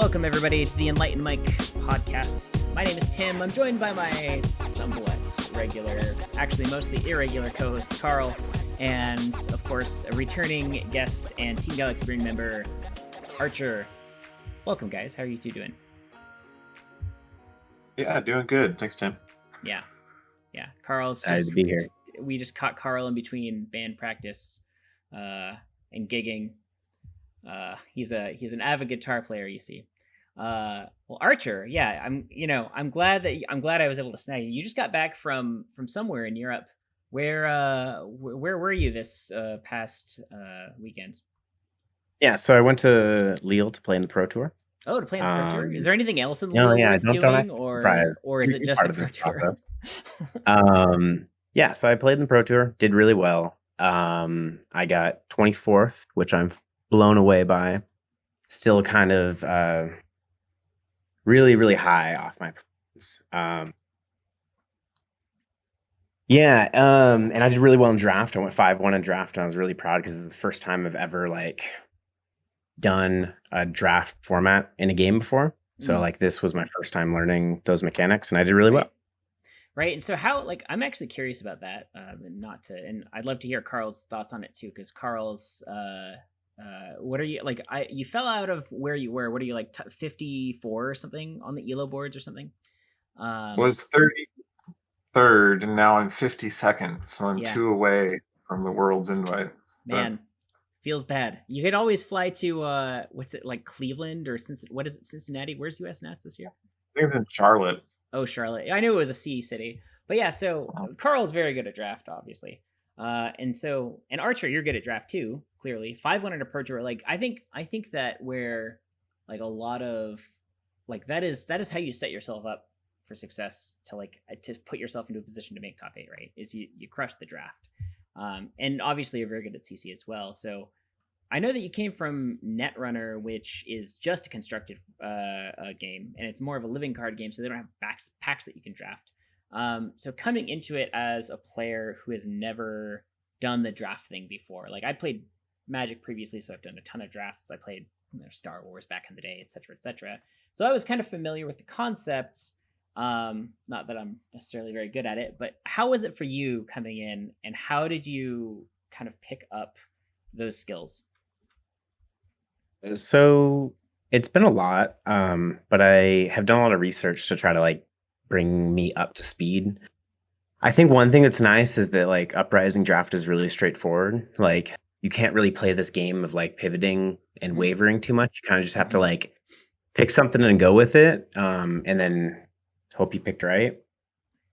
Welcome, everybody, to the Enlightened Mike podcast. My name is Tim. I'm joined by my somewhat regular, actually mostly irregular co-host, Carl, and, of course, a returning guest and Team Galaxy Brain member, Archer. Welcome, guys. How are you two doing? Yeah, doing good. Thanks, Tim. Yeah. Carl's Excited to be here. We just caught Carl in between band practice and gigging. He's an avid guitar player, you see. Well, Archer, yeah, I'm glad I was able to snag you. You just got back from somewhere in Europe. Where were you this past weekend? Yeah, so I went to Lille to play in the Pro Tour. Oh, to play in the Pro Tour. Is there anything else in No, Lille yeah, worth don't doing, act surprised. or is it just the Pro Tour? Yeah, so I played in the Pro Tour, did really well. I got 24th, which I'm blown away by. Still kind of really, really high off my performance. And I did really well in draft. I went 5-1 in draft, and I was really proud because this is the first time I've ever done a draft format in a game before. So this was my first time learning those mechanics, and I did really well. Right. And so how, I'm actually curious about that, and I'd love to hear Carl's thoughts on it too, because Carl's, what are you, you fell out of where you were. What are you, 54 or something on the ELO boards or something? Was 33rd, and now I'm 52nd, so I'm 2 away from the world's invite. Man, feels bad. You could always fly to, what's it, Cleveland or what is it, Cincinnati? Where's US Nats this year? I think in Charlotte. Oh, Charlotte. I knew it was a C city. But yeah, so Carl's very good at draft, obviously. And Archer, you're good at draft too, clearly. 5-1 at a Pro Tour. I think that where a lot of that is how you set yourself up for success to put yourself into a position to make top 8, right? Is you crush the draft. And obviously you're very good at CC as well. So I know that you came from Netrunner, which is just a constructed game, and it's more of a living card game, so they don't have packs that you can draft. So coming into it as a player who has never done the draft thing before, I played Magic previously, so I've done a ton of drafts. I played Star Wars back in the day, etc., etc. So I was kind of familiar with the concepts. Not that I'm necessarily very good at it, but how was it for you coming in, and how did you kind of pick up those skills? So it's been a lot, but I have done a lot of research to try to bring me up to speed. I think one thing that's nice is that Uprising draft is really straightforward. You can't really play this game of pivoting and wavering too much. You kind of just have to pick something and go with it, and then hope you picked right.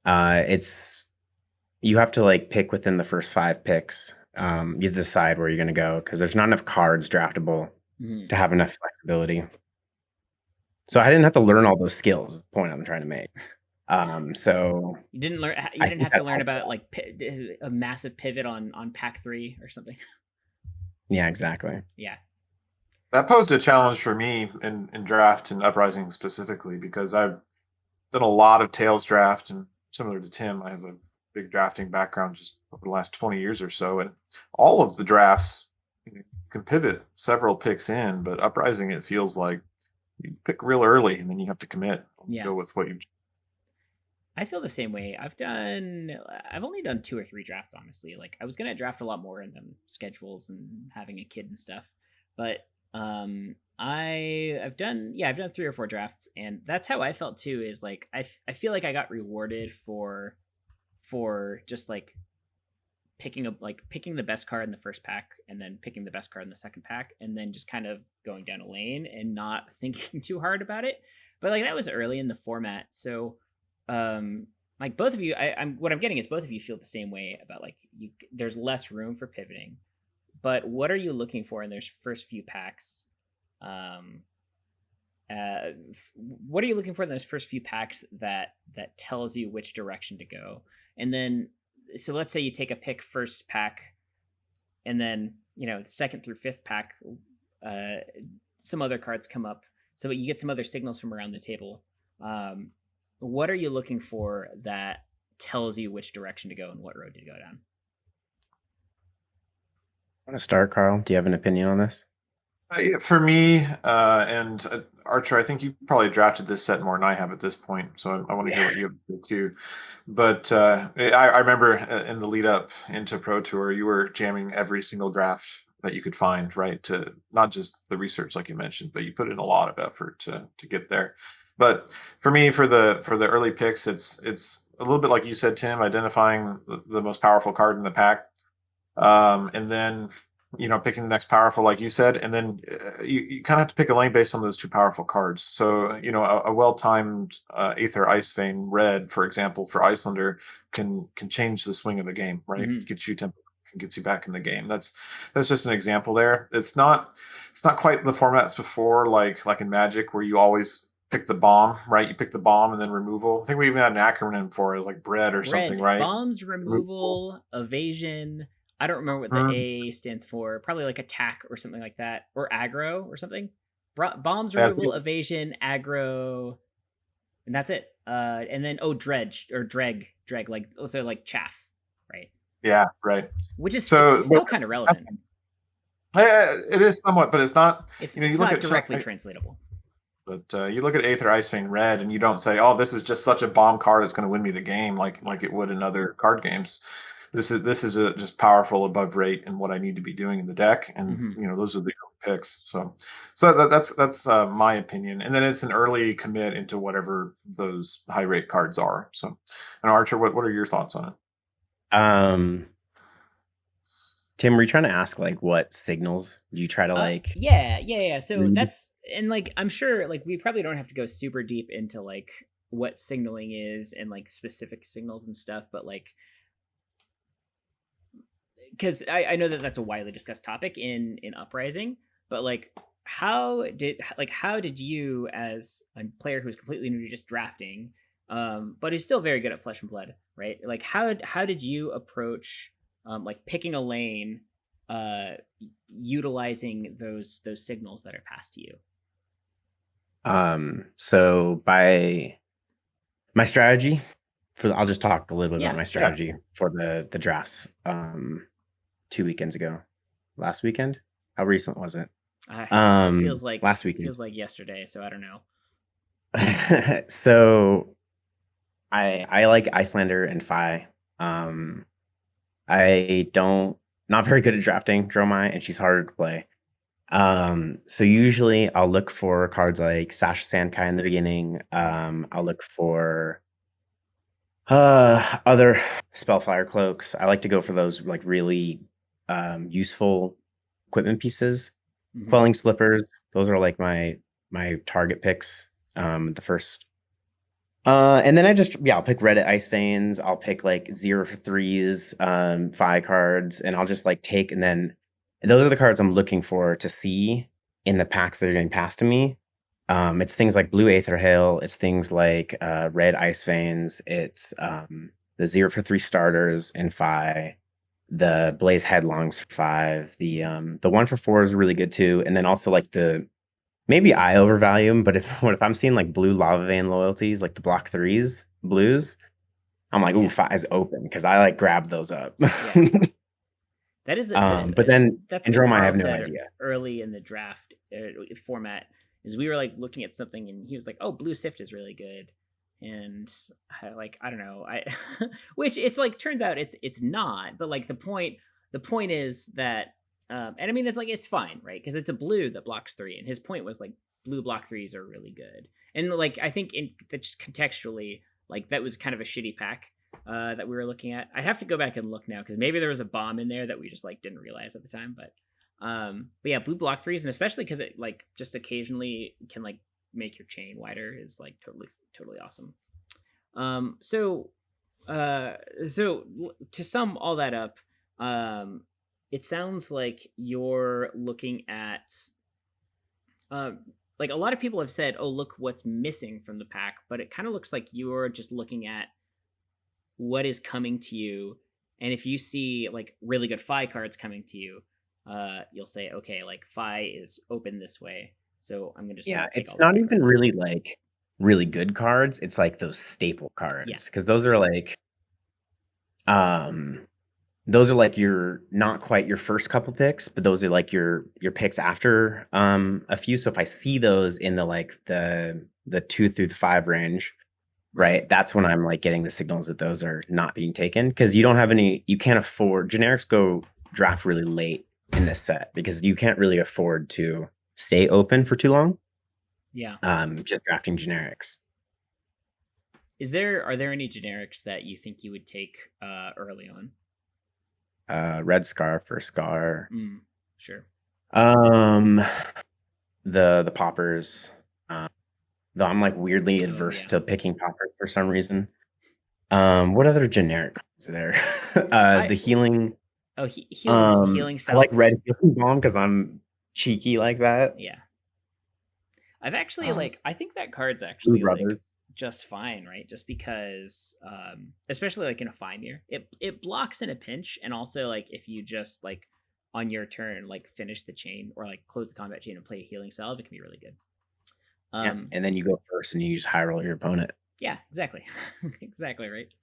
You have to pick within the first 5 picks. You decide where you're going to go because there's not enough cards draftable to have enough flexibility. So I didn't have to learn all those skills, is the point I'm trying to make. So you didn't have to learn about a massive pivot on pack 3 or something. Yeah, exactly. Yeah. That posed a challenge for me in draft and Uprising specifically, because I've done a lot of Tails draft, and similar to Tim, I have a big drafting background just over the last 20 years or so, and all of the drafts you can pivot several picks in, but Uprising, it feels like you pick real early and then you have to commit. Go with what you. I feel the same way. I've only done 2 or 3 drafts, honestly. I was gonna draft a lot more in them schedules and having a kid and stuff, but I've done 3 or 4 drafts, and that's how I felt too. Is I feel like I got rewarded for just picking the best card in the first pack, and then picking the best card in the second pack, and then just kind of going down a lane and not thinking too hard about it. But that was early in the format, so both of you, what I'm getting is both of you feel the same way about there's less room for pivoting. But what are you looking for in those first few packs? What are you looking for in those first few packs that tells you which direction to go? And then, so let's say you take a pick first pack, and then second through 5th pack, some other cards come up, so you get some other signals from around the table. What are you looking for that tells you which direction to go and what road to go down? Want to start, Carl? Do you have an opinion on this? For me, and Archer, I think you probably drafted this set more than I have at this point, so I want to hear Yeah. what you have to say too. But I remember in the lead up into Pro Tour, you were jamming every single draft that you could find, right? To not just the research, like you mentioned, but you put in a lot of effort to get there. But for me, for the early picks, it's a little bit like you said, Tim, identifying the most powerful card in the pack, and then picking the next powerful, like you said, and then you kind of have to pick a lane based on those two powerful cards. So a well-timed Aether Ice Vein red, for example, for Icelander can change the swing of the game, right? Hmm. Gets you tempo, gets you back in the game. That's just an example there. It's not quite the formats before, like in Magic, where you always pick the bomb, right? You pick the bomb and then removal. I think we even had an acronym for it, like bread or something, Bread, right? bombs, Removal. removal, evasion. I don't remember what the Mhm. A stands for. Probably like attack or something like that, or aggro or something. Bombs, Yeah, removal, evasion, aggro, and that's it. And then dredge or dreg, like also like chaff, right? yeah, right. Which is So, still kind of relevant. it is somewhat, but it's not. It's You it's look not at directly translatable. but you look at Aether Ice Vein Red, and you don't say, "Oh, this is just such a bomb card. It's going to win me the game," like it would in other card games. This is just powerful above rate and what I need to be doing in the deck, and Hmm. those are the picks. So that's my opinion. And then it's an early commit into whatever those high rate cards are. So, and Archer, what are your thoughts on it? Um, Tim, were you trying to ask like what signals you try to like Yeah. So read? that's, and like I'm sure like we probably don't have to go super deep into like what signaling is and like specific signals and stuff, but like because I know that that's a widely discussed topic in Uprising, but like how did you as a player who's completely new to just drafting, but who's still very good at Flesh and Blood, right? Like how did you approach like picking a lane, uh, utilizing those signals that are passed to you? So by my strategy I'll just talk a little bit about Yeah, my sure. Yeah. strategy for the drafts. 2 weekends ago, last weekend. How recent was it? Feels like Last weekend. yesterday, so I don't know. So I like Icelander and Fi. Um, I don't not very good at drafting Dromai, and she's harder to play. So usually I'll look for cards like Sasha Sankai in the beginning. I'll look for other Spellfire cloaks. I like to go for those like really useful equipment pieces. Hmm. Quelling slippers. Those are like my target picks. The first. And then I'll pick Reddit Ice Veins. I'll pick like 0 for 3s, 5 cards, and I'll just like take, and then those are the cards I'm looking for to see in the packs that are getting passed to me. It's things like Blue Aether Hail. It's things like Red Ice Veins. It's the 0 for 3 starters in 5, the Blaze Headlongs for 5. The 1 for 4 is really good too. And then also like maybe I overvalue them, but if I'm seeing like blue Lava Vein loyalties, like the block 3s, blues, I'm like, ooh, Yeah. 5 is open because I like grab those up. Yeah. That is But then that's in something Droma, I Carl have no said idea. early in the draft format. Is we were like looking at something and he was like, "Oh, Blue Sift is really good," and I don't know, I which it's like turns out it's not, but like the point is that, and I mean it's fine, right? Because it's a blue that blocks 3, and his point was like blue block 3s are really good, and like I think in that just contextually, like that was kind of a shitty pack that we were looking at. I'd have to go back and look now because maybe there was a bomb in there that we just like didn't realize at the time. But yeah, blue block 3s, and especially because it like just occasionally can like make your chain wider is like totally awesome. So to sum all that up, it sounds like you're looking at um like a lot of people have said, "Oh, look what's missing from the pack," but it kind of looks like you're just looking at what is coming to you, and if you see like really good Fi cards coming to you, you'll say, okay, like Fi is open this way, so I'm just Yeah, gonna take all it's the not Fi even cards. really like really good cards. It's like those staple Yeah. cards because those are like um those are like your not quite your first couple picks, but those are like your picks after a few. So if I see those in the like the 2 through the 5 range, right, that's when I'm like getting the signals that those are not being taken, because you can't afford generics go draft really late in this set because you can't really afford to stay open for too long. Yeah. Just drafting generics. Are there any generics that you think you would take early on? Red Scarf or Scar. Sure. The poppers. Though I'm like weirdly adverse yeah. to picking poppers for some reason. What other generic cards are there? The healing. Healing I like salve. red healing bomb because I'm cheeky like that. Yeah. I've actually I think that card's Blue actually like Brothers. just fine, right? Just because especially like in a Fimir, it blocks in a pinch, and also like if you just like on your turn like finish the chain or like close the combat chain and play a healing salve, it can be really good. Yeah, and then you go first and you just high roll your opponent. Yeah, exactly. Exactly right.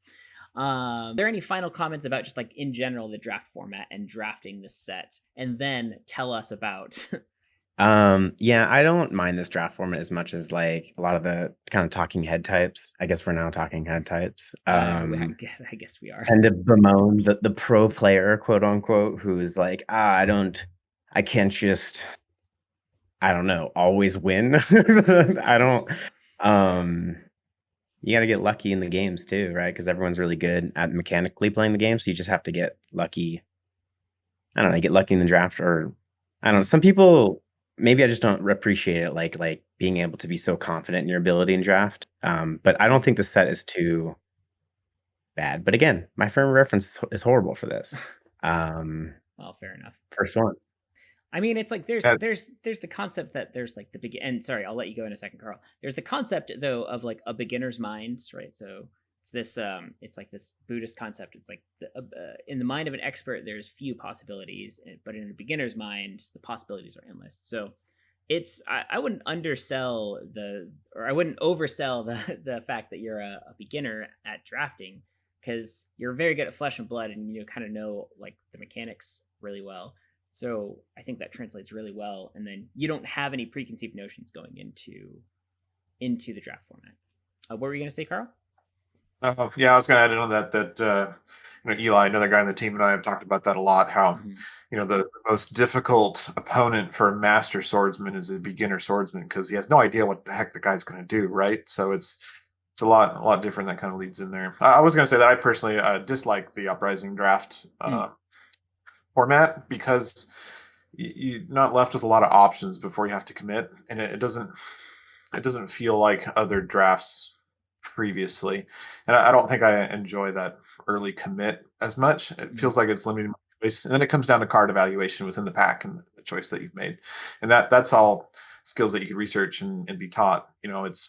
Are there any final comments about just like in general the draft format and drafting the set, and then tell us about Yeah, I don't mind this draft format as much as like a lot of the kind of talking head types. I guess we're now talking head types. I guess we are. Tend to bemoan the pro player, quote unquote, who's like, I can't just, I don't know, always win. I don't. You got to get lucky in the games too, right? Because everyone's really good at mechanically playing the game, so you just have to get lucky. I don't know, get lucky in the draft, or I don't know. Some people, maybe I just don't appreciate it, like being able to be so confident in your ability in draft. But I don't think the set is too bad. But again, my frame of reference is horrible for this. Well, fair enough. First one. I mean, it's like there's Yeah. the concept that there's like the begin. And sorry, I'll let you go in a second, Carl. There's the concept though of like a beginner's mind, right? So it's this it's like this Buddhist concept. It's like in the mind of an expert, there's few possibilities, but in a beginner's mind, the possibilities are endless. So it's I wouldn't undersell I wouldn't oversell the fact that you're a beginner at drafting, because you're very good at flesh and blood and you kind of know like the mechanics really well. So I think that translates really well, and then you don't have any preconceived notions going into the draft format. What were you going to say, Carl? Yeah, I was going to add in on that Eli, another guy on the team, and I have talked about that a lot. How the most difficult opponent for a master swordsman is a beginner swordsman, because he has no idea what the heck the guy's going to do, right? So it's a lot different. That kind of leads in there. I was going to say that I personally dislike the uprising draft format, because you're not left with a lot of options before you have to commit, and it doesn't feel like other drafts previously, and I don't think I enjoy that early commit as much. It feels like it's limiting my choice, and then it comes down to card evaluation within the pack and the choice that you've made, and that's all skills that you can research and be taught. It's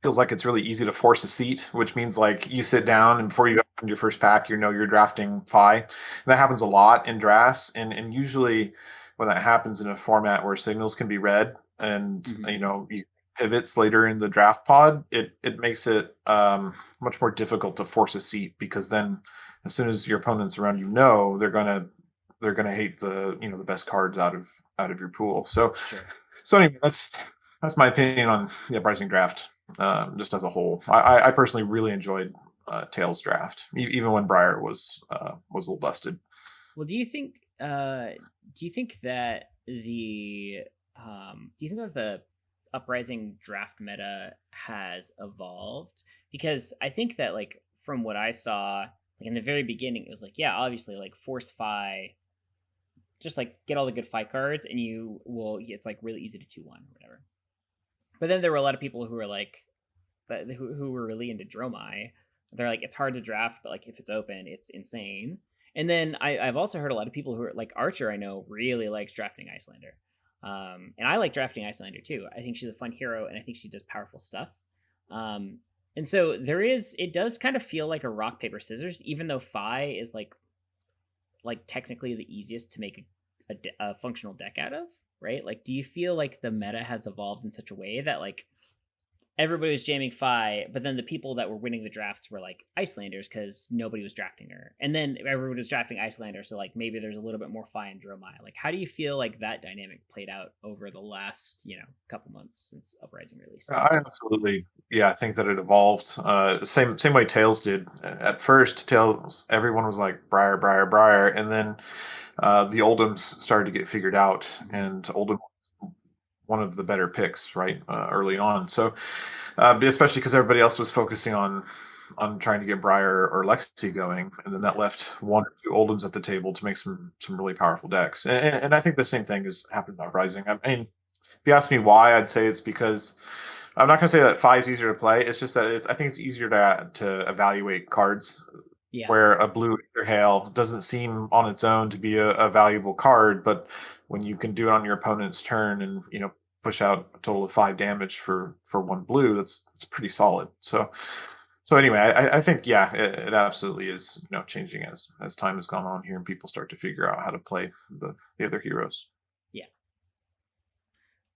feels like it's really easy to force a seat, which means like you sit down and before you open your first pack, you're drafting Fi. And that happens a lot in drafts, and usually when that happens in a format where signals can be read and you pivots later in the draft pod, it makes it much more difficult to force a seat, because then as soon as your opponents around they're gonna hate the best cards out of your pool. So anyway, that's my opinion on the uprising draft. Just as a whole, I personally really enjoyed Tails draft, even when Briar was a little busted. Well, do you think that the uprising draft meta has evolved? Because I think that like from what I saw, like in the very beginning, it was like, yeah, obviously like force Fi, just like get all the good fight cards and it's like really easy to 2-1 or whatever. But then there were a lot of people who were like, who were really into Dromai. They're like, it's hard to draft, but like if it's open, it's insane. And then I've also heard a lot of people who are like Archer, I know, really likes drafting Icelander. And I like drafting Icelander too. I think she's a fun hero, and I think she does powerful stuff. And so it does kind of feel like a rock, paper, scissors, even though Fi is like technically the easiest to make a functional deck out of, right? Like, do you feel like the meta has evolved in such a way that like everybody was jamming Fi, but then the people that were winning the drafts were like Icelanders because nobody was drafting her, and then everyone was drafting Icelander. So like maybe there's a little bit more Fi and Dromai. Like, how do you feel like that dynamic played out over the last couple months since Uprising released? I absolutely, yeah, I think that it evolved. Same way Tails did. At first, Tails, everyone was like Briar, Briar, Briar, and then the Oldhams started to get figured out, and Oldham was one of the better picks, right, early on. So, especially because everybody else was focusing on trying to get Briar or Lexi going, and then that left one or two Oldhams at the table to make some really powerful decks. And I think the same thing has happened with Uprising. I mean, if you ask me why, I'd say it's because I'm not going to say that Fi is easier to play. It's just that I think it's easier to evaluate cards. Yeah. Where a blue Hail doesn't seem on its own to be a valuable card, but when you can do it on your opponent's turn and push out a total of 5 damage for one blue, it's pretty solid. So anyway, I think it absolutely is changing as time has gone on here and people start to figure out how to play the other heroes.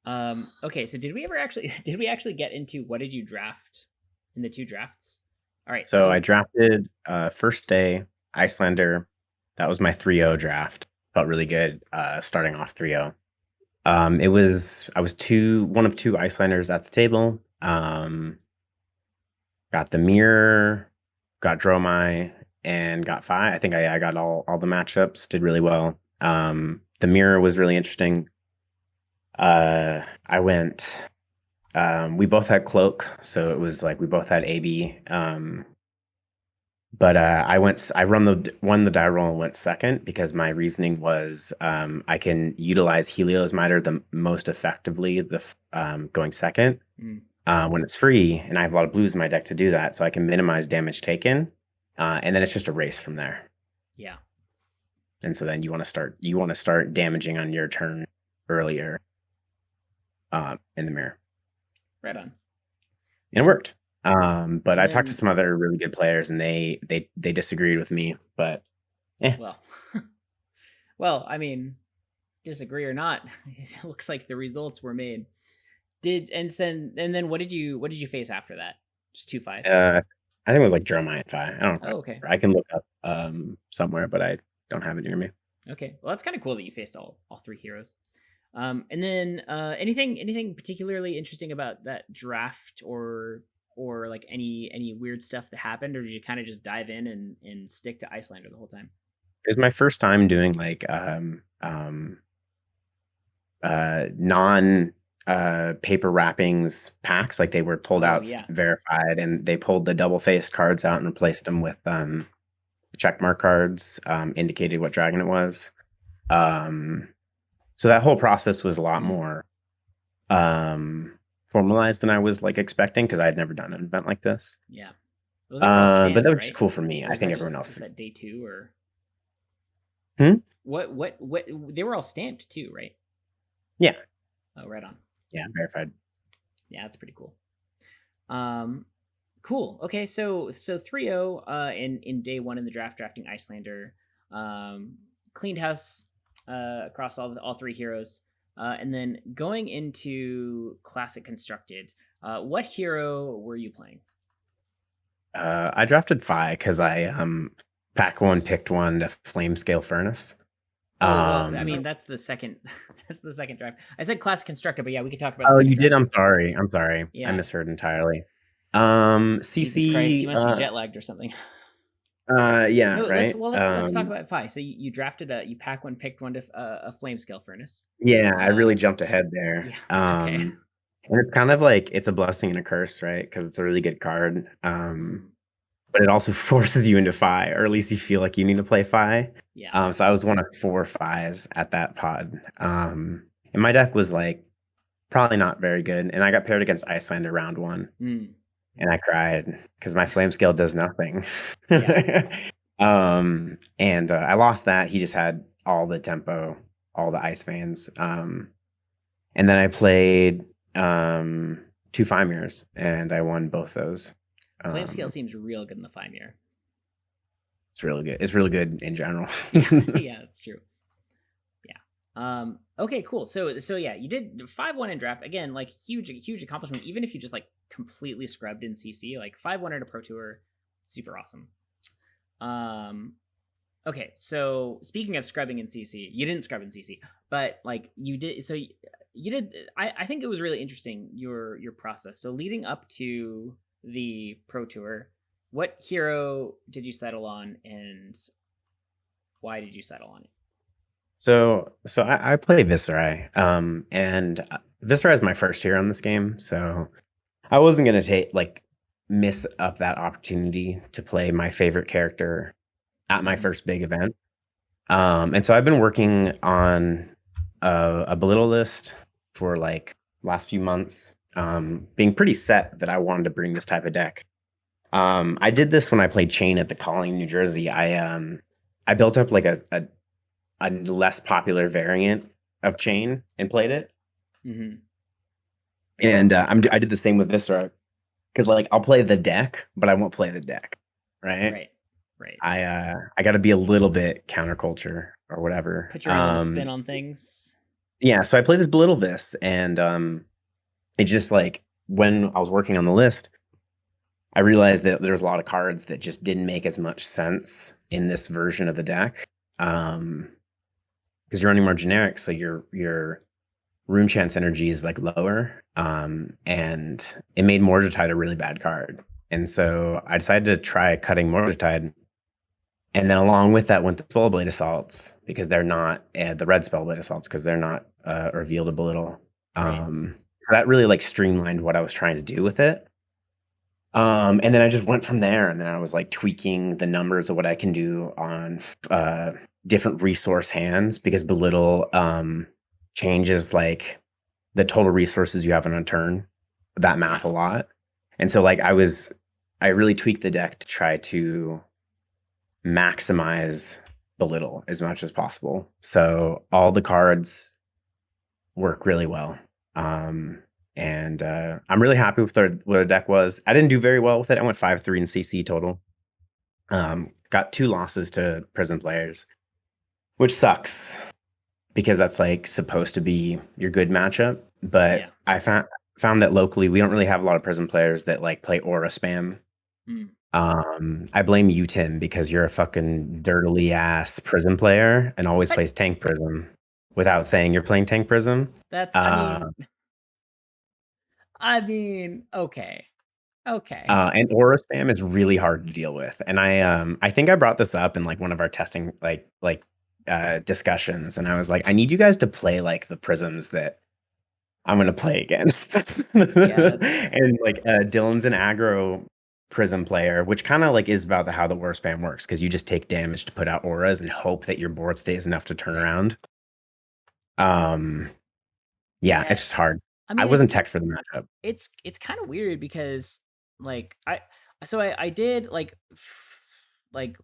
Okay, so did we actually get into what did you draft in the 2 drafts? All right. So I drafted first day Icelander. That was my 3-0 draft. Felt really good starting off 3-0. I was one of 2 Icelanders at the table. Got the mirror, got Dromai, and got Fi. I think I got all the matchups. Did really well. The mirror was really interesting. I went. We both had cloak, so it was like we both had AB. But I won the die roll and went second because my reasoning was I can utilize Helios Miter the most effectively going second when it's free, and I have a lot of blues in my deck to do that, so I can minimize damage taken, and then it's just a race from there. Yeah. And so then you want to start damaging on your turn earlier in the mirror. Right on. And it worked. But I talked to some other really good players and they disagreed with me, but well, I mean, disagree or not, it looks like the results were made. And then what did you face after that? Just 2 Fis? I think it was like Dromai and Fi. I don't know. Oh, okay. I can look up somewhere, but I don't have it near me. Okay. Well, that's kind of cool that you faced all 3 heroes. And then anything particularly interesting about that draft or like any weird stuff that happened, or did you kind of just dive in and stick to Icelander the whole time? It was my first time doing like non paper wrappings packs. Like they were pulled out verified, and they pulled the double-faced cards out and replaced them with checkmark cards, indicated what dragon it was. So that whole process was a lot more formalized than I was like expecting, because I had never done an event like this. Yeah. But that was just cool for me. I think everyone else. Was that day 2 or? What? What? They were all stamped too, right? Yeah. Oh, right on. Yeah, verified. Yeah, that's pretty cool. Cool. Okay, so 3-0 in day 1 in the drafting Icelander, cleaned house across all 3 heroes, and then going into Classic Constructed, what hero were you playing? I drafted Fi because I pack 1 picked 1 to Flame Scale Furnace. Well, I mean, that's the second. That's the second draft. I said Classic Constructed, but yeah, we could talk about. Oh, you did. I'm sorry. Yeah. I misheard entirely. Jesus CC. Christ, you must be jet lagged or something. Yeah. No, right. Let's talk about Fi. So you drafted you pack 1 picked 1 to a Flame Scale Furnace. Yeah, I really jumped ahead there. Yeah, that's okay. And it's kind of like it's a blessing and a curse, right? Because it's a really good card. But it also forces you into Fi, or at least you feel like you need to play Fi. Yeah. So I was one of 4 Fis at that pod. And my deck was like probably not very good. And I got paired against Icelander round 1. And I cried because my Flame Scale does nothing. Yeah. And I lost that. He just had all the tempo, all the Ice Veins. And then I played 2 Fi Mirrors, and I won both those. Flame Scale seems real good in the Fi Mirror. It's really good. It's really good in general. Yeah, that's true. Okay, cool. So yeah, you did 5-1 in draft. Again, like huge accomplishment. Even if you just like completely scrubbed in CC. Like 5-1 at a Pro Tour, super awesome. Okay, so speaking of scrubbing in CC, you didn't scrub in CC, but like you did. So you did. I think it was really interesting your process. So leading up to the Pro Tour, what hero did you settle on, and why did you settle on it? So I play Viserai, and Viserai is my first hero in this game, so I wasn't gonna miss up that opportunity to play my favorite character at my first big event. And so I've been working on a belittle list for like last few months, being pretty set that I wanted to bring this type of deck. I did this when I played Chain at the Calling, New Jersey. I built up like a less popular variant of Chain and played it. Mm-hmm. And I did the same with Viscera, because like I'll play the deck, but I won't play the deck, right? Right. I got to be a little bit counterculture or whatever. Put your own little spin on things. Yeah, so I played this belittle this, and it just like when I was working on the list, I realized that there was a lot of cards that just didn't make as much sense in this version of the deck. Because you're running more generic, so your Rune Chance energy is like lower, and it made Mordretide a really bad card. And so I decided to try cutting Mordretide, and then along with that went the Spellblade Assaults, because they're not the red Spellblade Assaults, because they're not revealed a belittle. So that really like streamlined what I was trying to do with it. And then I just went from there, and then I was like tweaking the numbers of what I can do on different resource hands, because belittle changes like the total resources you have on a turn, that math a lot. And so like I really tweaked the deck to try to maximize belittle as much as possible. So all the cards work really well. And I'm really happy with what the deck was. I didn't do very well with it. I went 5-3 in CC total. Got 2 losses to Prism players, which sucks, because that's like supposed to be your good matchup. But yeah. I found that locally we don't really have a lot of Prism players that like play aura spam. I blame you, Tim, because you're a fucking dirtily ass Prism player and always plays tank Prism without saying you're playing tank Prism. That's I mean, okay. And aura spam is really hard to deal with. And I think I brought this up in like one of our testing discussions, and I was like, I need you guys to play like the Prisms that I'm gonna play against. And like Dylan's an aggro Prism player, which kind of like is about how the aura spam works, because you just take damage to put out auras and hope that your board stays enough to turn around. Yeah, it's just hard. I mean, I wasn't teched for the matchup. It's kind of weird, because like I did like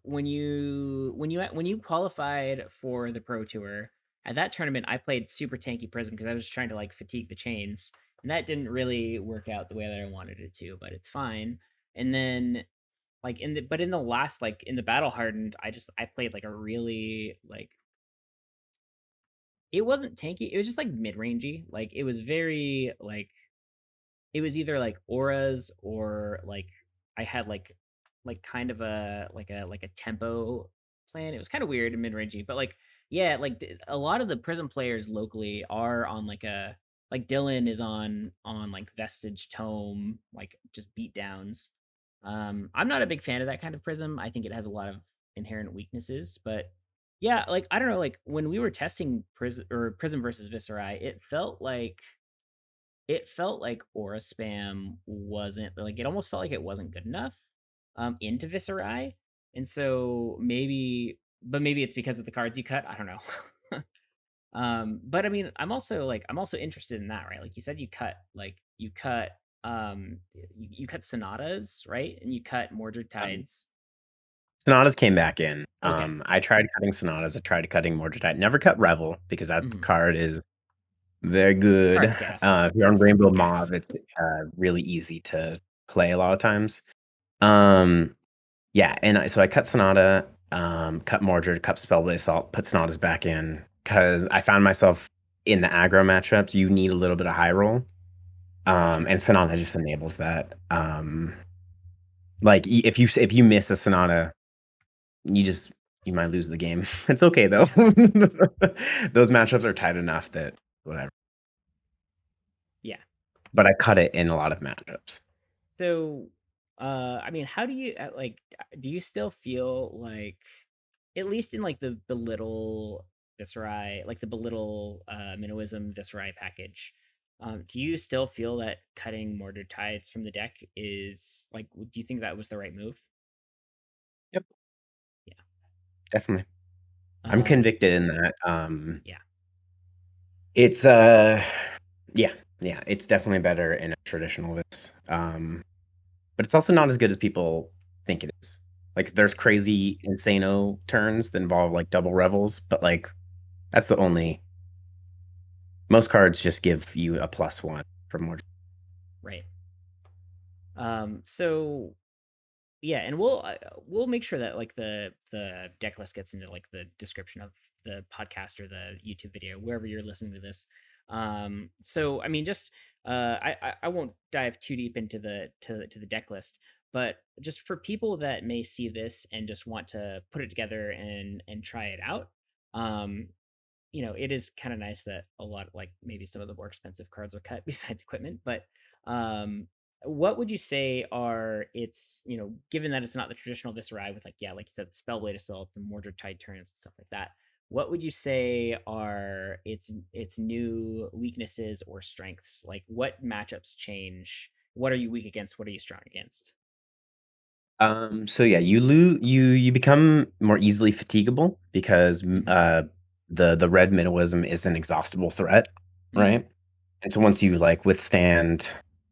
when you qualified for the Pro Tour at that tournament, I played super tanky Prism because I was just trying to like fatigue the chains, and that didn't really work out the way that I wanted it to, but it's fine. And then like in the last, like in the Battle Hardened, I played like a really like, it wasn't tanky, it was just like mid-rangey. Like it was very like, it was either like auras or like I had like kind of a tempo plan. It was kind of weird and mid-rangey, but like yeah, like a lot of the Prism players locally are on like Dylan is on like Vestige Tome, like just beat downs. I'm not a big fan of that kind of Prism. I think it has a lot of inherent weaknesses, but yeah, like I don't know, like when we were testing Prism versus Viserai, it felt like aura spam wasn't like, it almost felt like it wasn't good enough into Viserai. And so maybe it's because of the cards you cut, I don't know. But I mean, I'm also interested in that, right? Like you said, you cut Sonatas, right? And you cut Mordretides. Sonatas came back in. Okay. I tried cutting Sonatas. I tried cutting Mordretide. Never cut Revel, because that card is very good. If you're on Rainbow Mauve, it's really easy to play a lot of times. Yeah, and so I cut Sonata, cut Mordred, cut Spellblade Assault, put Sonatas back in, because I found myself in the aggro matchups, you need a little bit of high roll. And Sonata just enables that. Like if you miss a Sonata, you might lose the game. It's okay though. Those matchups are tight enough that whatever. Yeah. But I cut it in a lot of matchups. So, I mean, how do you like? Do you still feel like, at least in like the belittle Viserai, like the belittle Minnowism Viserai package, do you still feel that cutting Mortar Tides from the deck is like? Do you think that was the right move? Yep, Yeah. definitely. I'm convicted in that. Yeah. It's yeah, it's definitely better in a traditional Vis. But it's also not as good as people think it is. Like there's Right. crazy insano turns that involve like double revels, but like that's the only most cards just give you a +1 for more. Right. So yeah, and we'll make sure that like the deck list gets into like the description of the podcast or the YouTube video wherever you're listening to this. So I mean, just I won't dive too deep into to the deck list, but just for people that may see this and just want to put it together and try it out, um, it is kind of nice that a lot, like maybe some of the more expensive cards are cut besides equipment, but um what would you say are its, given that it's not the traditional Viserai with like, yeah, like you said, the Spellblade Assault, the Mordred Tide turns and stuff like that. What would you say are its new weaknesses or strengths? Like what matchups change? What are you weak against? What are you strong against? So yeah, you become more easily fatigable because the red minnowism is an exhaustible threat, Mm-hmm. right? And so once you like withstand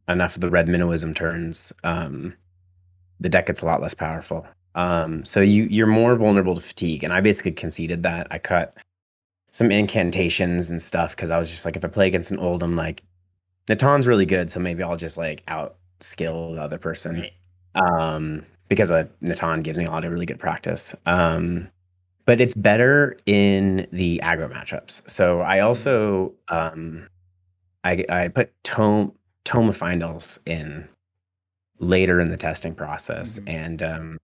enough of the red minnowism turns, the deck gets a lot less powerful. So you're more vulnerable to fatigue, and I basically conceded that. I cut some incantations and stuff because I was just like, if I play against an Oldhim, like Natan's really good, so maybe I'll just like out skill the other person. Right. Because Natan gives me a lot of really good practice. But it's better in the aggro matchups. So I Mm-hmm. also I put Tome of Findals in later in the testing process, Mm-hmm. and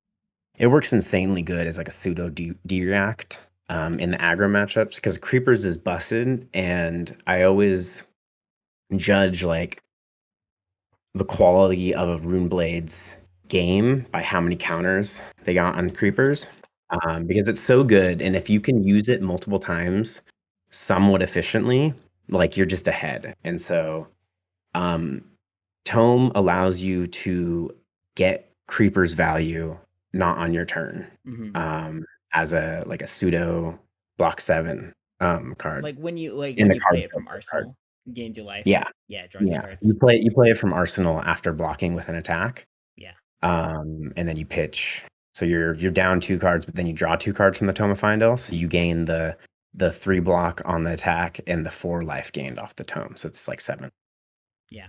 it works insanely good as like a pseudo D-react in the aggro matchups because Creepers is busted, and I always judge like the quality of a Runeblade's game by how many counters they got on creepers, because it's so good, and if you can use it multiple times somewhat efficiently, like you're just ahead. And so, um, Tome allows you to get creepers value not on your turn, Mm-hmm. um, as a like a pseudo block 7 card Like when you like in when the you play card it from filter card. Arsenal, gains you life. Yeah. Yeah, it draws you Yeah, cards. you play it from Arsenal after blocking with an attack, Yeah. and then you pitch. So you're down 2 cards, but then you draw 2 cards from the Tome of Findel, so you gain the 3 block on the attack and the 4 life gained off the tome. So it's like 7. Yeah.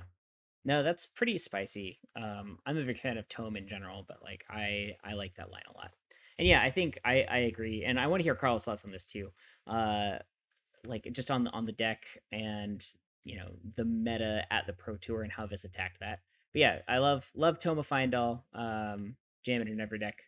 No, that's pretty spicy. I'm a big fan of Tome in general, but like I like that line a lot. And yeah, I think I agree. And I want to hear Carl's thoughts on this too. Uh like just on the deck and the meta at the Pro Tour and how this attacked that. But yeah, I love Tome of Findall. Jam it in every deck.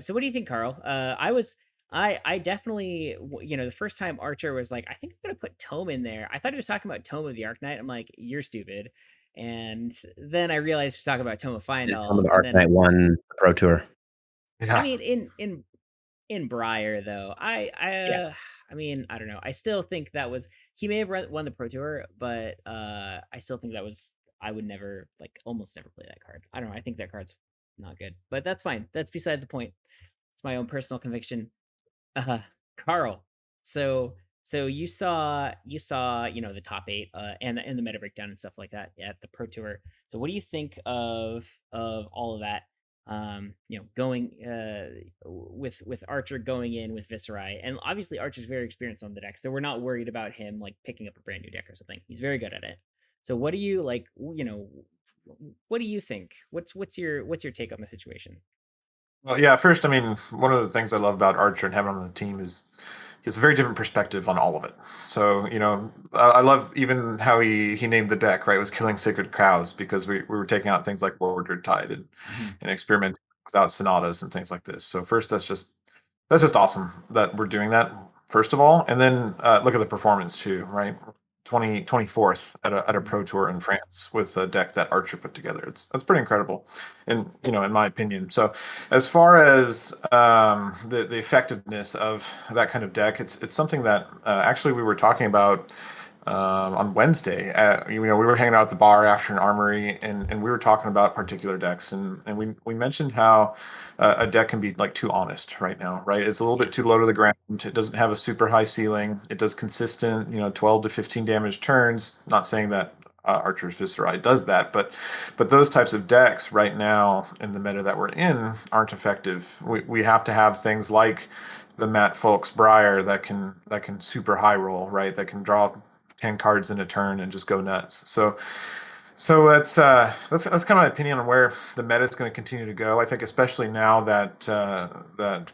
So what do you think, Carl? I definitely, the first time Archer was like, I think I'm gonna put Tome in there. I thought he was talking about Tome of the Arknight. I'm like, you're stupid. And then I realized he was talking about Tome of And Tome of Findall. the And then, Arcanite won the Pro Tour. I Yeah. mean, in Briar though, Yeah. I mean, I don't know. I still think that was, he may have won the Pro Tour, but I still think that was, I would never, like, almost never play that card. I don't know. I think that card's not good, but that's fine. That's beside the point. It's my own personal conviction. Uh, Carl. So you saw the top 8 and the meta breakdown and stuff like that at the Pro Tour. So what do you think of all of that? Going with Archer going in with Viserai, and obviously Archer's very experienced on the deck, so we're not worried about him like picking up a brand new deck or something. He's very good at it. So what do you like? What do you think? What's your take on the situation? Well, yeah. First, I mean, one of the things I love about Archer and having on the team is a very different perspective on all of it. So, I love even how he named the deck, right? It was Killing Sacred Cows, because we were taking out things like Bordered Tide and experimenting without sonatas and things like this. So first, that's just awesome that we're doing that, first of all. And then look at the performance too, right? 24th at a pro tour in France with a deck that Archer put together. That's pretty incredible, in my opinion. So as far as the effectiveness of that kind of deck, it's something that actually we were talking about on Wednesday. We were hanging out at the bar after an armory, and we were talking about particular decks, and we mentioned how a deck can be like too honest right now, right? It's a little bit too low to the ground. It doesn't have a super high ceiling. It does consistent, 12 to 15 damage turns. Not saying that Archer's Viserai does that, but those types of decks right now in the meta that we're in aren't effective. We have to have things like the Matt Folks Briar that can super high roll, right? That can draw 10 cards in a turn and just go nuts. So that's kind of my opinion on where the meta is going to continue to go. I think especially now that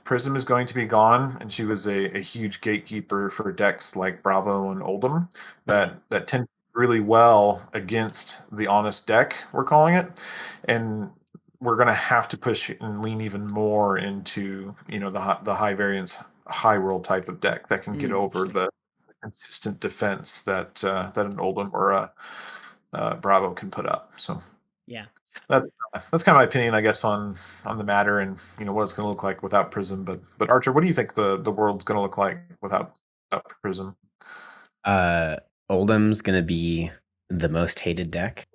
Prism is going to be gone, and she was a huge gatekeeper for decks like Bravo and Oldham that tend really well against the honest deck, we're calling it, and we're going to have to push and lean even more into the high variance, high roll type of deck that can get over the consistent defense that an Oldham or a Bravo can put up. So Yeah. That's kind of my opinion, I guess, on the matter, and what it's going to look like without Prism. But Archer, what do you think the world's going to look like without Prism? Oldham's gonna be the most hated deck.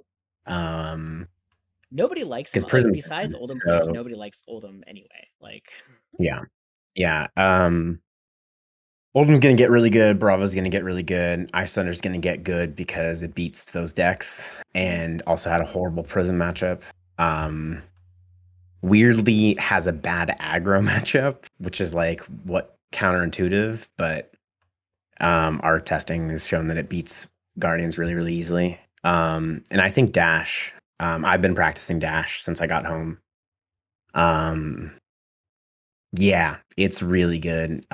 Nobody likes him. Because Like, Prism, besides Oldham players, nobody likes Oldham anyway. Like, yeah. Oldham's gonna get really good. Bravo's gonna get really good. Icelander's gonna get good because it beats those decks, and also had a horrible Prism matchup. Weirdly has a bad aggro matchup, which is like what counterintuitive, but our testing has shown that it beats Guardians really, really easily. And I think Dash. I've been practicing Dash since I got home. Yeah, it's really good.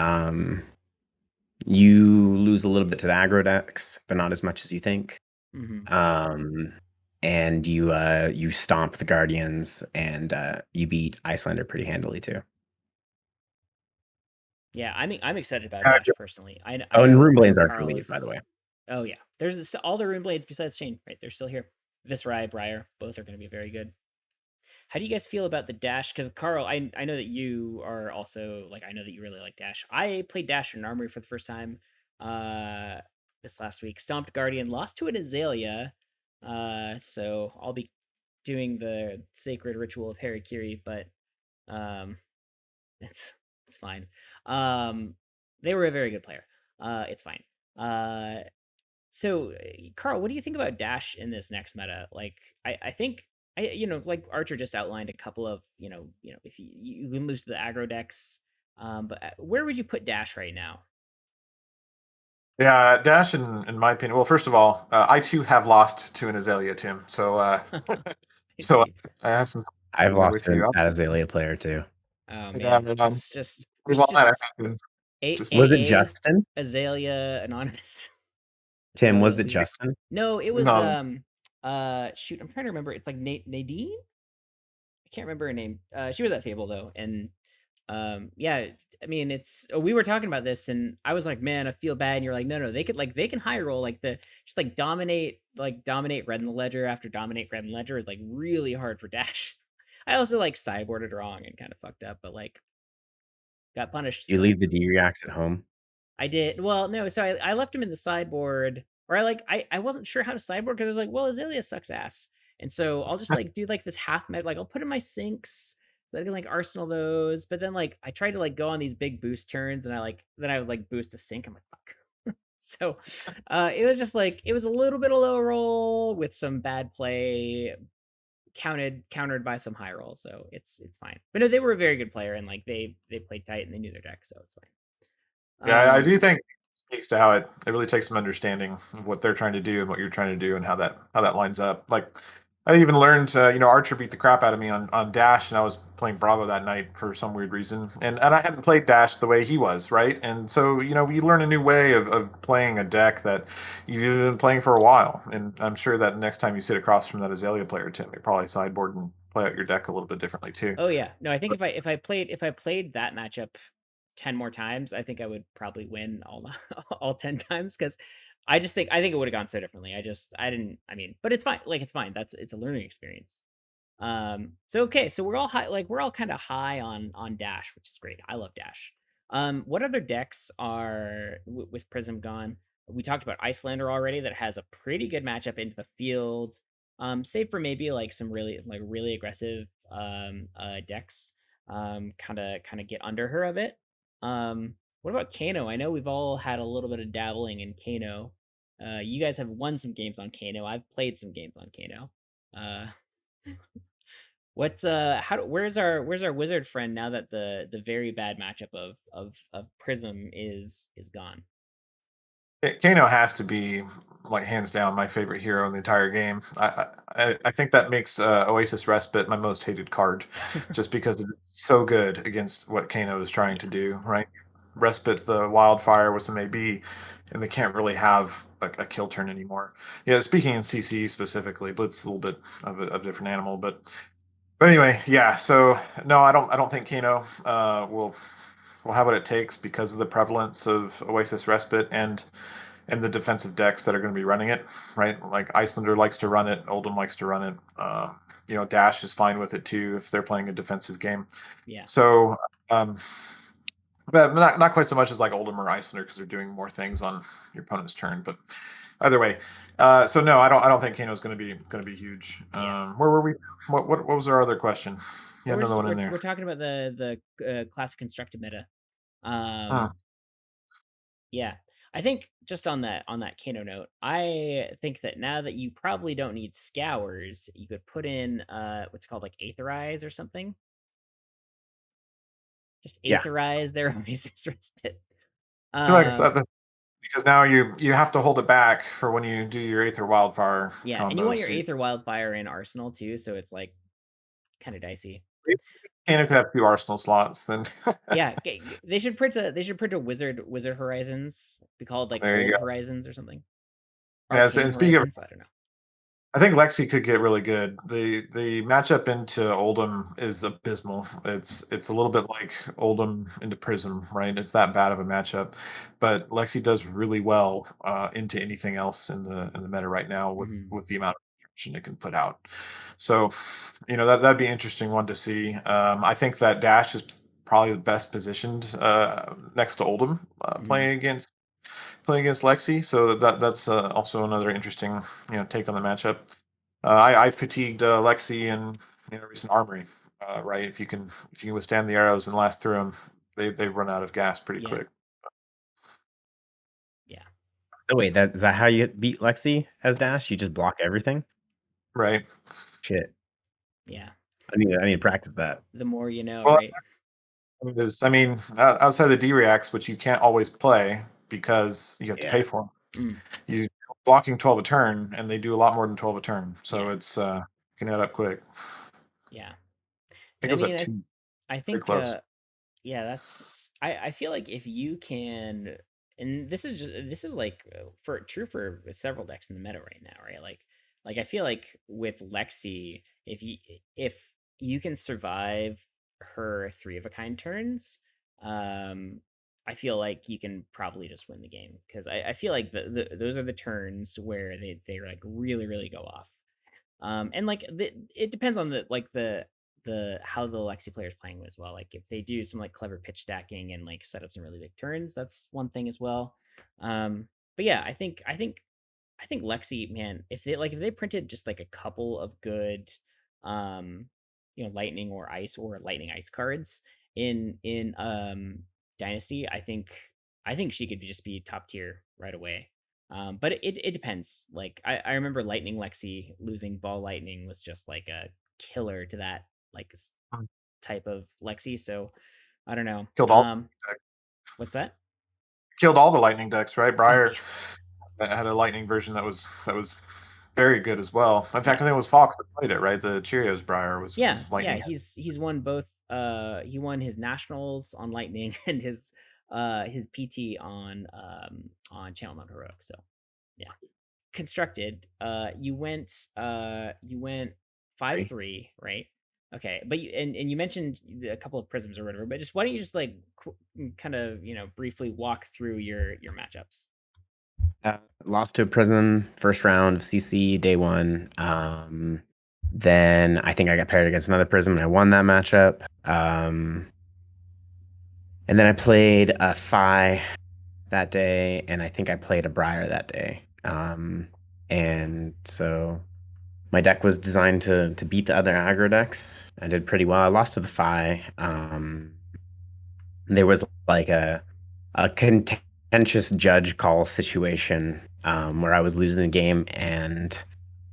You lose a little bit to the aggro decks, but not as much as you think. And you stomp the Guardians, and you beat Icelander pretty handily too. yeah, I'm excited about Dash personally. I and know Runeblades are Carl complete, by the way. Oh yeah, there's all the Runeblades besides Shane, right? They're still here. Viserai, Briar, both are going to be very good. How do you guys feel about the Dash? Because Carl, I know that you are also like, I know that you really like Dash. I played Dash in Armory for the first time this last week. Stomped Guardian, lost to an Azalea. So I'll be doing the sacred ritual of Harikiri, but um, it's fine. They were a very good player. It's fine. So Carl, what do you think about Dash in this next meta? Like, I think like Archer just outlined a couple of if you can lose to the aggro decks, but where would you put Dash right now? Yeah, Dash, in my opinion. Well, first of all, I too have lost to an Azalea, Tim. So so See. I have some I've lost with to an you. Azalea player too. Oh Yeah, man, man. it's We've all had it just happen. Just Was it AA Justin? Azalea Anonymous. Tim, was So it Justin? no, it was no. shoot, I'm trying to remember. It's like Nadine. I can't remember her name. She was at Fable though, and yeah, I mean, we were talking about this, and I was like, man, I feel bad. And you're like, no, they can high roll, like just like dominate red in the ledger after dominate red in the ledger is like really hard for Dash. I also like sideboarded wrong and kind of fucked up, but like got punished. You So leave the D-Reacts at home? I did. Well, no, so I left him in the sideboard, or I wasn't sure how to sideboard because I was like, well, Azalea sucks ass, and so I'll just like do like this half med, like I'll put in my sinks so I can like arsenal those, but then like I tried to like go on these big boost turns, and then I would like boost a sink. I'm like, fuck. So it was just like it was a little bit of low roll with some bad play, countered by some high roll, so it's fine. But no, they were a very good player, and like they played tight and they knew their deck, so it's fine. Yeah, I do think it speaks to how it really takes some understanding of what they're trying to do and what you're trying to do and how that lines up. Like I even learned, Archer beat the crap out of me on Dash, and I was playing Bravo that night for some weird reason, and I hadn't played Dash the way he was, right? And so, you learn a new way of playing a deck that you've been playing for a while, and I'm sure that next time you sit across from that Azalea player, Tim, you probably sideboard and play out your deck a little bit differently too. Oh yeah, no, I think if I played that matchup 10 more times, I think I would probably win all all 10 times because I think it would have gone so differently. I didn't. I mean, but it's fine. Like it's fine. It's a learning experience. So okay, so we're all high, like we're all kind of high on Dash, which is great. I love Dash. What other decks are with Prism gone? We talked about Icelander already, that has a pretty good matchup into the field. Save for maybe like some really aggressive decks. Kind of get under her a bit. What about Kano? I know we've all had a little bit of dabbling in Kano. You guys have won some games on Kano. I've played some games on Kano. Uh, What's where's our wizard friend now that the very bad matchup of Prism is gone? Kano has to be like hands down my favorite hero in the entire game. I think that makes Oasis Respite my most hated card, just because it's so good against what Kano is trying to Yeah. do. Right, Respite the Wildfire with some AB, and they can't really have a kill turn anymore. Yeah, speaking in CC specifically, Blitz is a little bit of a different animal, but anyway, yeah. So no, I don't think Kano will have what it takes because of the prevalence of Oasis Respite and the defensive decks that are going to be running it, right? Like Icelander likes to run it, Oldham likes to run it. Dash is fine with it too if they're playing a defensive game. Yeah. So, but not quite so much as like Oldham or Icelander because they're doing more things on your opponent's turn. But either way, so no, I don't think Kano's going to be huge. Yeah. Where were we? What was our other question? You Well, had we're another just one in we're, there. we're talking about the classic constructed meta. Huh. Yeah. I think just on that Kano note, I think that now that you probably don't need scours, you could put in what's called like Aetherize or something. Just Yeah. Aetherize their Oasis Respite. I feel like it's Um because now you have to hold it back for when you do your Aether Wildfire yeah, and you want combos. your Aether Wildfire in Arsenal too, so it's like kind of dicey. Canada could have two Arsenal slots, then Yeah, they should print a Wizard Horizons. Be called like there you Old go. Horizons or something. Yeah, so, Arcane and speaking of, Horizons. I don't know. I think Lexi could get really good. The matchup into Oldham is abysmal. It's a little bit like Oldham into Prism, right? It's that bad of a matchup, but Lexi does really well into anything else in the meta right now with Hmm. with the amount of construction it can put out. So, that'd be an interesting one to see. I think that Dash is probably the best positioned next to Oldham Hmm. playing against Lexi. So that's also another interesting take on the matchup. I fatigued Lexi in recent Armory. Right, if you can withstand the arrows and last through them, they run out of gas pretty Yeah, quick. yeah, Oh wait, is that how you beat Lexi as Dash? You just block everything? Right. Shit. yeah. I need to practice that. The more you know, Well, right? outside the D reacts, which you can't always play because you have to Yeah. pay for them. Mm, You blocking 12 a turn, and they do a lot more than 12 a turn. So yeah, it's can add up quick. I yeah. think And it I was mean, at I, two, I pretty think, close. yeah, I feel like if you can, and this is like for true for several decks in the meta right now, right? Like I feel like with Lexi, if you can survive her three of a kind turns, um, I feel like you can probably just win the game because I feel like those are the turns where they like really go off. And like it depends on the how the Lexi player is playing as well. Like if they do some like clever pitch stacking and like set up some really big turns, that's one thing as well. But yeah, I think Lexi, man, if they printed just like a couple of good, um, lightning or lightning ice cards in Dynasty, I think she could just be top tier right away. But it depends. Like I remember Lightning Lexi losing Ball Lightning was just like a killer to that like Mm. type of Lexi. So I don't know. Killed all What's that? killed all the lightning decks, right? Oh Briar yeah, had a lightning version that was very good as well. In fact, I think it was Fox that played it, right? The Cheerios Briar was Yeah, lightning. he's won both. He won his nationals on Lightning and his PT on Channel Mount Heroic. So yeah, constructed. You went 5-3, right? Okay, but and you mentioned a couple of prisms or whatever, but just why don't you just like kind of briefly walk through your matchups? Lost to a Prism first round of CC day one. Then I think I got paired against another Prism and I won that matchup. And then I played a Phi that day, and I think I played a Briar that day. And so my deck was designed to beat the other aggro decks. I did pretty well. I lost to the Phi. There was like a contentious judge call situation where I was losing the game and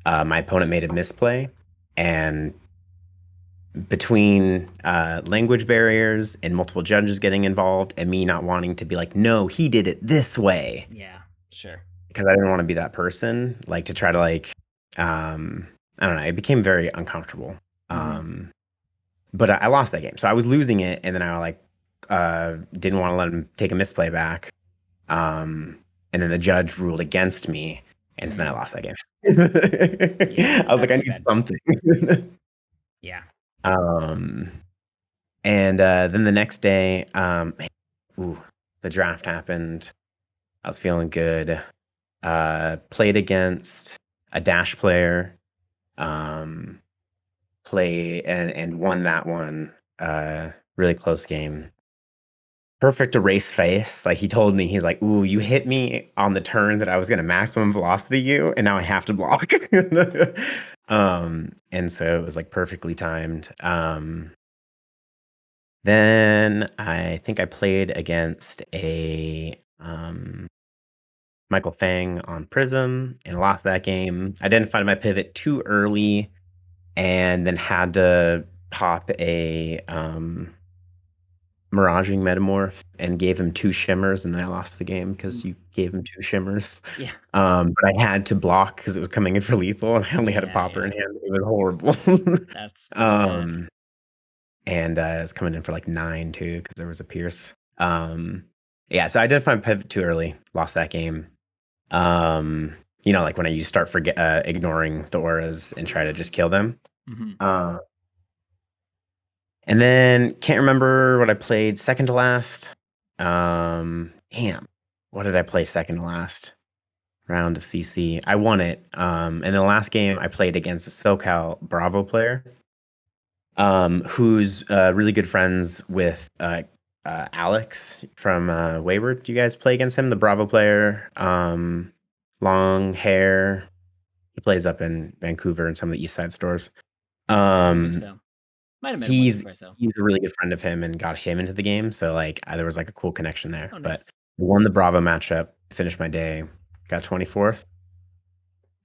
my opponent made a misplay. And between language barriers and multiple judges getting involved and me not wanting to be like, no, he did it this way. Yeah, sure. Because I didn't want to be that person, like to try to like, I don't know, it became very uncomfortable. But I lost that game. So I was losing it and then I like didn't want to let him take a misplay back. And then the judge ruled against me. And so then I lost that game. Yeah, I was like, I that's need bad. something. Yeah. And then the next day, the draft happened. I was feeling good. Played against a Dash player. Play and won that one. Really close game. Perfect erase face. Like he told me, he's like, "Ooh, you hit me on the turn that I was gonna maximum velocity you, and now I have to block." And so it was like perfectly timed. Then I think I played against a Michael Fang on Prism and lost that game. I didn't find my pivot too early, and then had to pop a Miraging Metamorph and gave him 2 shimmers, and then I lost the game because you gave him 2 shimmers. Yeah. But I had to block because it was coming in for lethal, and I only had a Yeah, popper in yeah. hand. It was horrible. That's pretty bad. And it was coming in for like 9 too because there was a Pierce. Yeah, so I did find pivot too early, lost that game. Like when you start ignoring the auras and try to just kill them. And then can't remember what I played second to last. Damn, what did I play second to last round of CC? I won it. And the last game I played against a SoCal Bravo player, who's really good friends with Alex from Wayward. Do you guys play against him? The Bravo player, long hair. He plays up in Vancouver in some of the East Side stores. I don't think so. Might have met him once or twice, though. He's a really good friend of him and got him into the game. So like there was like a cool connection there. Oh, But nice. won the Bravo matchup, finished my day, got 24th.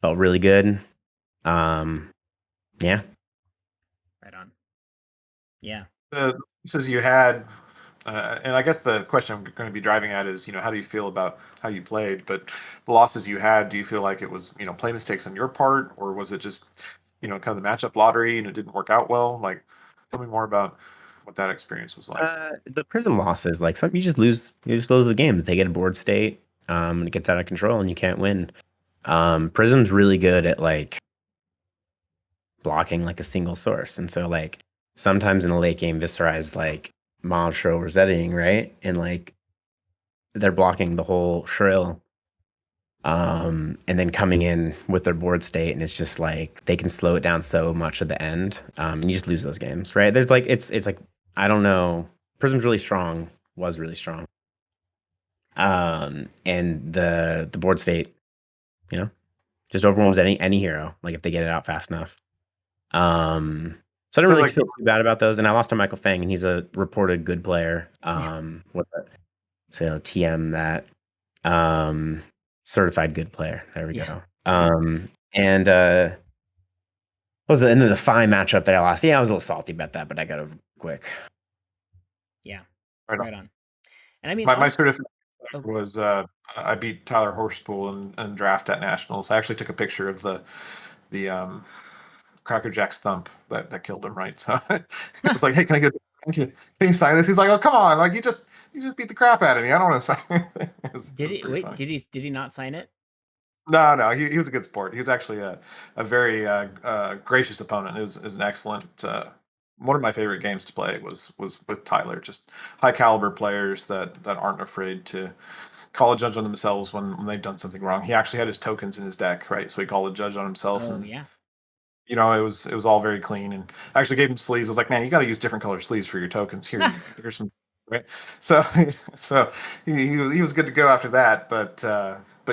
Felt really good. Yeah. Right on. Yeah. The losses you had, and I guess the question I'm going to be driving at is, how do you feel about how you played? But the losses you had, do you feel like it was, play mistakes on your part, or was it just, kind of the matchup lottery and it didn't work out well? Like, tell me more about what that experience was like. The Prism losses, like you just lose the games. They get a board state, and it gets out of control and you can't win. Prism's really good at like blocking like a single source. And so like sometimes in the late game, Viserai is like Monstro resetting, right? And like they're blocking the whole shrill. And then coming in with their board state, and it's just like they can slow it down so much at the end. And you just lose those games, right? There's like it's like I don't know. Prism's really strong, was really strong. And the board state, just overwhelms any hero, like if they get it out fast enough. So I don't really feel too bad about those. And I lost to Michael Fang, and he's a reported good player. What's that? So TM that. Certified good player. There we go. And what was it? And then the Phi matchup that I lost. Yeah, I was a little salty about that, but I got over quick. Yeah. Right on. And I mean, my certified Oh, was I beat Tyler Horspool in draft at nationals. I actually took a picture of the Cracker Jack's thump that killed him. Right, so it's like, hey, can you sign this? He's like, oh, come on, like you just beat the crap out of me. I don't want to sign. It did was he pretty wait? funny. Did he not sign it? No, he was a good sport. He was actually a very gracious opponent. It was an excellent. One of my favorite games to play was with Tyler. Just high caliber players that aren't afraid to call a judge on themselves when they've done something wrong. He actually had his tokens in his deck, right? So he called a judge on himself, Oh and yeah. it was all very clean. And I actually gave him sleeves. I was like, man, you got to use different color sleeves for your tokens. Here's some, right? So so he was good to go after that. But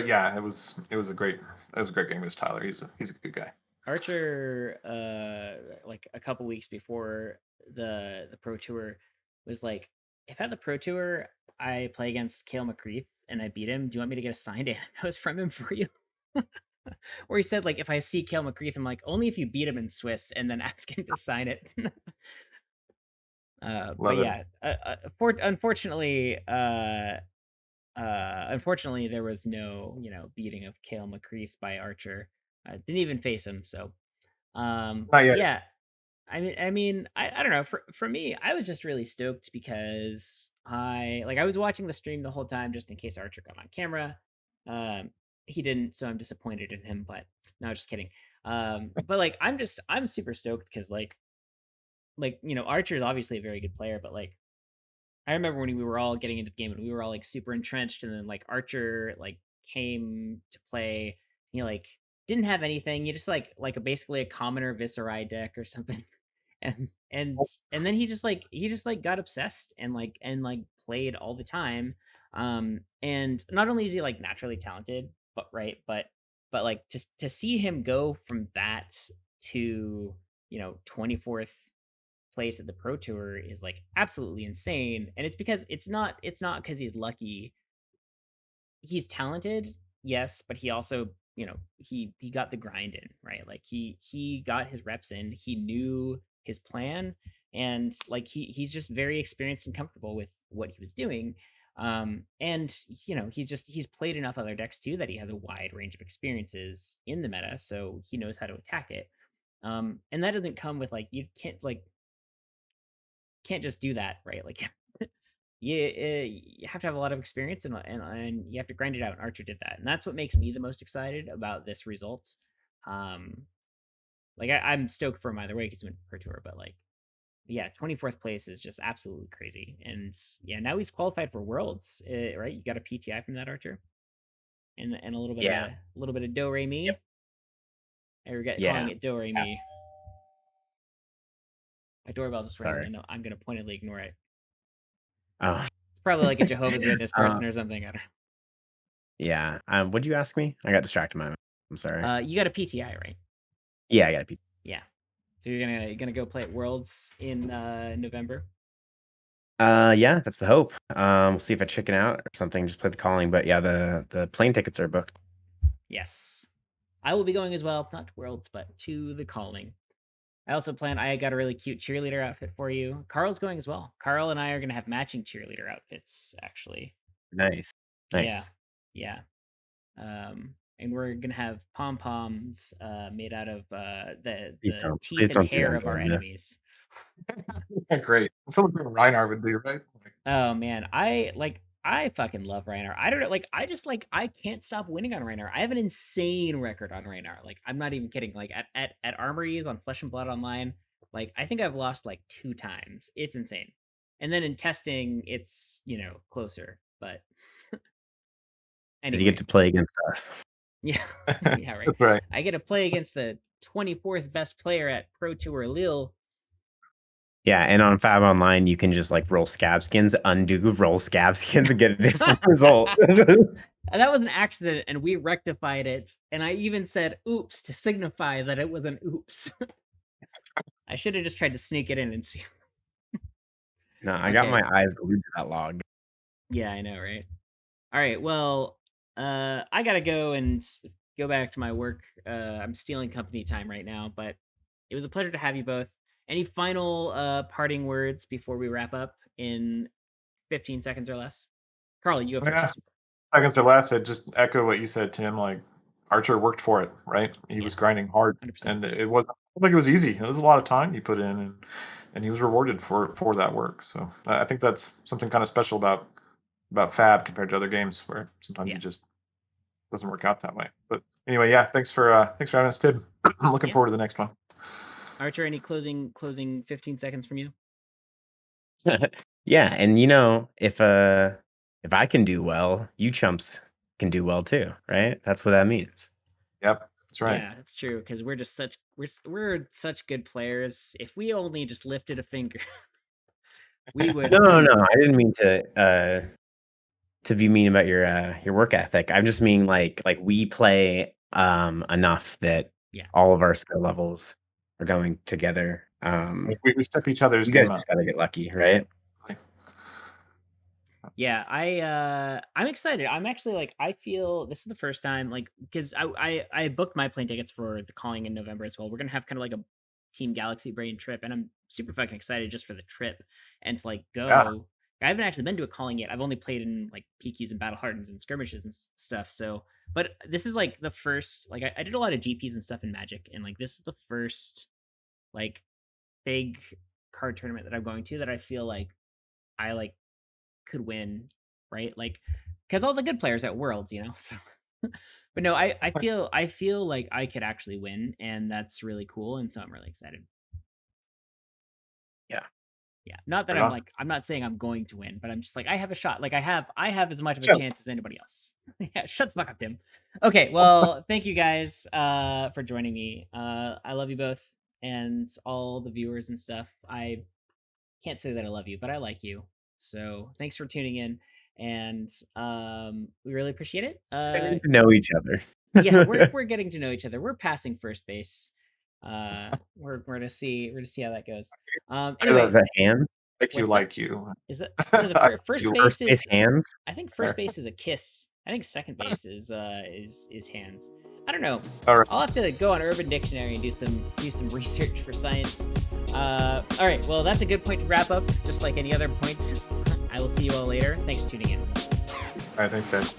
yeah, it was a great game against Tyler. He's a good guy. Archer, like a couple weeks before the pro tour, was like, if at the pro tour I play against Kale McCreath and I beat him, do you want me to get a signed Anathos from him for you? Or he said, like, if I see Kale McCreath, I'm like, only if you beat him in Swiss and then ask him to sign it. But Love it. yeah, unfortunately, there was no, beating of Kale McCreath by Archer. Didn't even face him. So, Not yet. yeah, I don't know. For me, I was just really stoked because I was watching the stream the whole time just in case Archer got on camera. Um, he didn't, so I'm disappointed in him. But no, just kidding. But like I'm super stoked because Archer is obviously a very good player, but like I remember when we were all getting into the game and we were all like super entrenched, and then like Archer like came to play. Like didn't have anything. You just basically a commoner Viserai deck or something, and then he just got obsessed and played all the time. And not only is he like naturally talented, but like to see him go from that to 24th place at the pro tour is like absolutely insane. And it's because it's not because he's lucky. He's talented, yes, but he also he got the grind in, right? Like he got his reps in, he knew his plan, and like he's just very experienced and comfortable with what he was doing. And he's played enough other decks too that he has a wide range of experiences in the meta, so he knows how to attack it. And that doesn't come with you can't just do that, right? Like you have to have a lot of experience, and you have to grind it out. And Archer did that, and that's what makes me the most excited about this results. Um, I'm stoked for him either way because he went per tour, but yeah, 24th place is just absolutely crazy. And yeah, now he's qualified for Worlds, right? You got a PTI from that, Archer, and a little bit Yeah. of do re mi. Yep. I regret calling Yeah. it do re mi. My doorbell just rang. Sorry. And I'm gonna pointedly ignore it. Oh. It's probably like a Jehovah's Witness person or something. I don't know. Yeah. What'd you ask me? I got distracted. I'm sorry. You got a PTI, right? Yeah, I got a P. Yeah. So you're gonna go play at Worlds in November. Yeah, that's the hope. We'll see if I chicken out or something. Just play the calling, but yeah, the plane tickets are booked. Yes, I will be going as well. Not to Worlds, but to the calling. I got a really cute cheerleader outfit for you. Carl's going as well. Carl and I are gonna have matching cheerleader outfits, actually. Nice. Yeah, yeah. And we're gonna have pom poms made out of the teeth and hair of our enemies. Great. Something Reinar would do, right? Oh man, I fucking love Reinar. I don't know, I can't stop winning on Reinar. I have an insane record on Reinar. Like I'm not even kidding. Like at Armories on Flesh and Blood Online, like I think I've lost like 2 times. It's insane. And then in testing, it's closer. But Because anyway, you get to play against us. yeah, yeah, right. That's right. I get to play against the 24th best player at Pro Tour Lille. Yeah, and on Fab Online, you can just roll scab skins, undo roll scab skins, and get a different result. And that was an accident, and we rectified it. And I even said "oops" to signify that it was an oops. I should have just tried to sneak it in and see. No, I got my eyes glued to that log. Yeah, I know, right? All right, well, I gotta go and go back to my work. I'm stealing company time right now, but it was a pleasure to have you both. Any final parting words before we wrap up in 15 seconds or less? Carl, you go Yeah. first. Seconds to last, I'd just echo what you said, Tim. Like Archer worked for it, right? He Yeah. was grinding hard, 100%. and it wasn't like it was easy. It was a lot of time he put in, and he was rewarded for that work. So I think that's something kind of special about Fab compared to other games where sometimes Yeah. it just doesn't work out that way. But anyway, yeah, thanks for having us, Tim. I'm looking Yeah. forward to the next one. Archer, any closing 15 seconds from you? Yeah, and if I can do well, you chumps can do well too, right? That's what that means. Yep, that's right. Yeah, it's true because we're just we're such good players. If we only just lifted a finger, we would. No, I didn't mean to be mean about your work ethic. I'm just mean like we play enough that Yeah. all of our skill levels are going together. We step each other's You guys game up. just gotta get lucky, right? Yeah, I'm excited. I'm actually like I feel this is the first time like because I booked my plane tickets for the calling in November as well. We're gonna have kind of like a Team Galaxy Brain trip, and I'm super fucking excited just for the trip and to like go. Yeah. I haven't actually been to a calling yet. I've only played in like PQs and battle hardens and skirmishes and stuff. So, but this is like the first like I did a lot of GPs and stuff in Magic, and like this is the first like big card tournament that I'm going to that I feel like I like could win, right? Like because all the good players at Worlds, so but no, I feel like I could actually win, and that's really cool, and so I'm really excited. Yeah, not that Right I'm on. like I'm not saying I'm going to win, but I'm just like I have a shot. Like I have as much of a chance as anybody else. Yeah, shut the fuck up, Tim. Okay, well, thank you guys for joining me. I love you both and all the viewers and stuff. I can't say that I love you, but I like you. So thanks for tuning in, and we really appreciate it. Getting to know each other. Yeah, we're getting to know each other. We're passing first base. We're gonna see how that goes. Anyway, the hands. Like you. is that no, the first base First is base hands. I think first base is a kiss. I think second base is hands. I don't know. All right. I'll have to go on Urban Dictionary and do some research for science. All right. Well, that's a good point to wrap up. Just like any other point. I will see you all later. Thanks for tuning in. All right, thanks, guys.